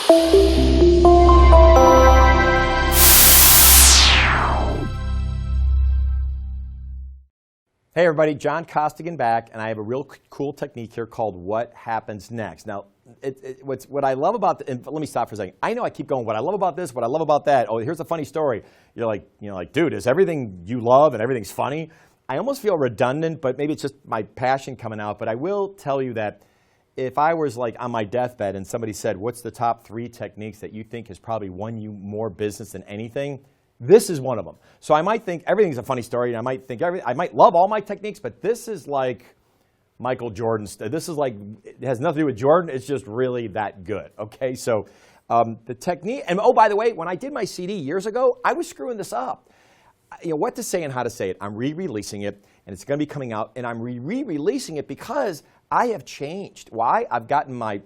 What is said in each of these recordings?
Hey everybody, John Costigan back, and I have a real cool technique here called what happens next. Now, what I love about, and let me stop for a second. I know I keep going, what I love about this, what I love about that. Oh, here's a funny story. You're like, dude, is everything you love and everything's funny? I almost feel redundant, but maybe it's just my passion coming out. But I will tell you that if I was like on my deathbed and somebody said, what's the top 3 techniques that you think has probably won you more business than anything? This is one of them. So I might think everything's a funny story, and I might think I might love all my techniques, but this is like Michael Jordan's. This is like, it has nothing to do with Jordan. It's just really that good. Okay, so the technique, and oh, by the way, when I did my CD years ago, I was screwing this up. What to say and how to say it. I'm re-releasing it, and it's going to be coming out, and I'm re-releasing it because I have changed. Why? I've gotten my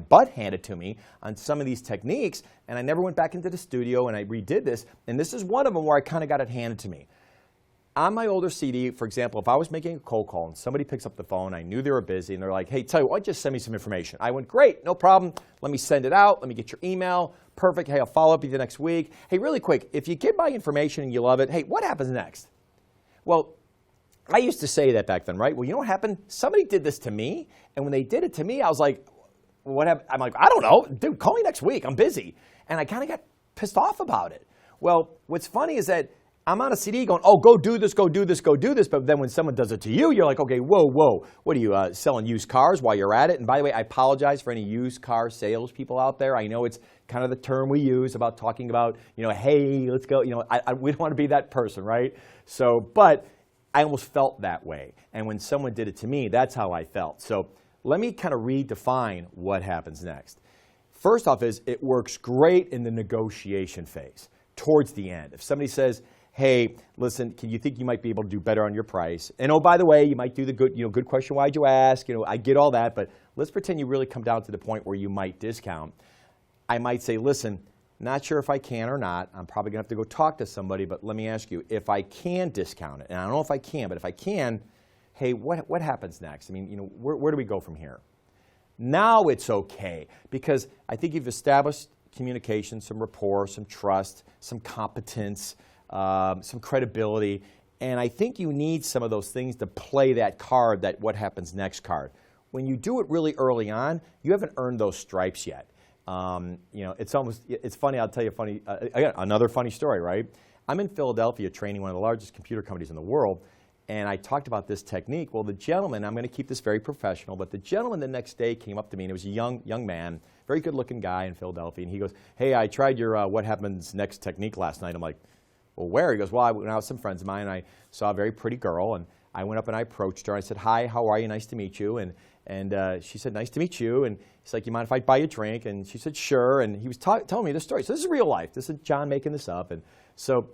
butt handed to me on some of these techniques, and I never went back into the studio, and I redid this, and this is one of them where I kind of got it handed to me. On my older CD, for example, if I was making a cold call and somebody picks up the phone, I knew they were busy, and they're like, hey, tell you what, just send me some information. I went, great, no problem. Let me send it out. Let me get your email. Perfect. Hey, I'll follow up with you next week. Hey, really quick, if you get my information and you love it, hey, what happens next? Well, I used to say that back then, right? Well, you know what happened? Somebody did this to me, and when they did it to me, I was like, what happened? I'm like, I don't know. Dude, call me next week. I'm busy. And I kind of got pissed off about it. Well, what's funny is that I'm on a CD going, oh, go do this, go do this, go do this. But then when someone does it to you, you're like, okay, whoa, whoa. What are you, selling used cars while you're at it? And by the way, I apologize for any used car salespeople out there. I know it's kind of the term we use about talking about, hey, let's go. We don't want to be that person, right? So, but I almost felt that way. And when someone did it to me, that's how I felt. So let me kind of redefine what happens next. First off is it works great in the negotiation phase, towards the end. If somebody says, hey, listen, can you think you might be able to do better on your price? And oh, by the way, you might do the good question, why'd you ask? I get all that, but let's pretend you really come down to the point where you might discount. I might say, listen, not sure if I can or not. I'm probably going to have to go talk to somebody, but let me ask you, if I can discount it, and I don't know if I can, but if I can, hey, what happens next? I mean, where do we go from here? Now it's okay, because I think you've established communication, some rapport, some trust, some competence, some credibility, and I think you need some of those things to play that card, that what happens next card. When you do it really early on, you haven't earned those stripes yet. It's funny, I'll tell you again, another funny story, right? I'm in Philadelphia training one of the largest computer companies in the world, and I talked about this technique. Well, the gentleman, I'm going to keep this very professional, but the gentleman the next day came up to me, and it was a young man, very good-looking guy in Philadelphia, and he goes, hey, I tried your what happens next technique last night. I'm like, well, where? He goes, well, I went out with some friends of mine, and I saw a very pretty girl, and I went up and I approached her. I said, hi, how are you? Nice to meet you. And she said, nice to meet you. And he's like, you mind if I buy you a drink? And she said, sure. And he was telling me this story. So this is real life. This is John making this up. And so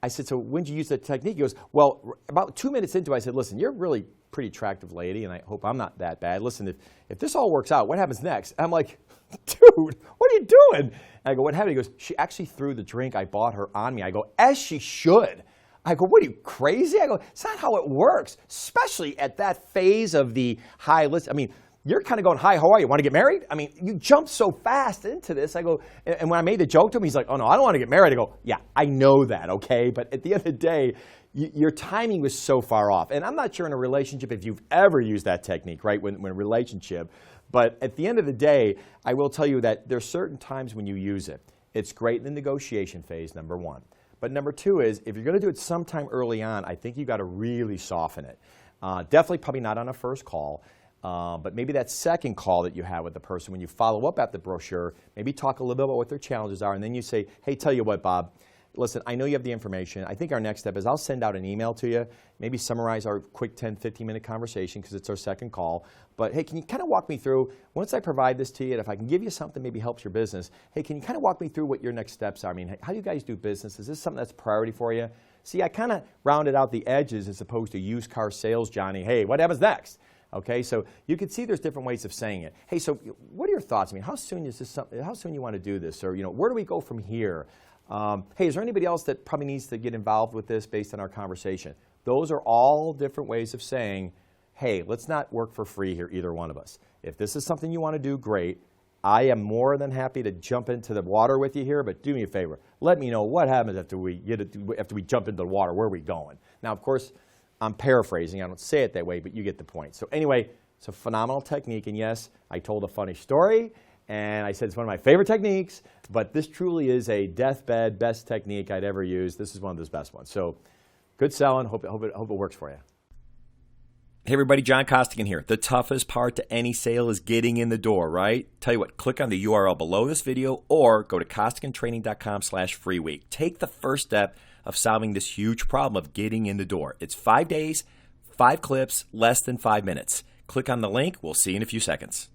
I said, so when did you use that technique? He goes, well, about 2 minutes into it, I said, listen, you're a really pretty attractive lady, and I hope I'm not that bad. Listen, if this all works out, what happens next? And I'm like, dude, what are you doing? And I go, what happened? He goes, she actually threw the drink I bought her on me. I go, as she should. I go, what are you, crazy? I go, it's not how it works, especially at that phase of the high list. I mean, you're kind of going, hi, how are you? Want to get married? I mean, you jump so fast into this. I go, and when I made the joke to him, he's like, oh, no, I don't want to get married. I go, yeah, I know that, okay? But at the end of the day, your timing was so far off. And I'm not sure in a relationship if you've ever used that technique, right, when a relationship. But at the end of the day, I will tell you that there's certain times when you use it. It's great in the negotiation phase, number one. But number two is, if you're going to do it sometime early on, I think you've got to really soften it. Definitely probably not on a first call, but maybe that second call that you have with the person, when you follow up at the brochure, maybe talk a little bit about what their challenges are, and then you say, hey, tell you what, Bob, listen, I know you have the information. I think our next step is I'll send out an email to you, maybe summarize our quick 10, 15-minute conversation because it's our second call. But, hey, can you kind of walk me through, once I provide this to you, and if I can give you something maybe helps your business, hey, can you kind of walk me through what your next steps are? I mean, how do you guys do business? Is this something that's a priority for you? See, I kind of rounded out the edges as opposed to used car sales, Johnny. Hey, what happens next? Okay, so you can see there's different ways of saying it. Hey, so what are your thoughts? I mean, how soon is this something, how soon you want to do this? Or, where do we go from here? Hey, is there anybody else that probably needs to get involved with this based on our conversation? Those are all different ways of saying, hey, let's not work for free here, either one of us. If this is something you want to do, great. I am more than happy to jump into the water with you here, but do me a favor. Let me know what happens after we jump into the water. Where are we going? Now, of course, I'm paraphrasing. I don't say it that way, but you get the point. So anyway, it's a phenomenal technique. And yes, I told a funny story, and I said it's one of my favorite techniques, but this truly is a deathbed best technique I'd ever used. This is one of those best ones. So good selling. Hope it works for you. Hey everybody, John Costigan here. The toughest part to any sale is getting in the door, right? Tell you what, click on the URL below this video or go to costigantraining.com/free week. Take the first step of solving this huge problem of getting in the door. It's 5 days, 5 clips, less than 5 minutes. Click on the link. We'll see you in a few seconds.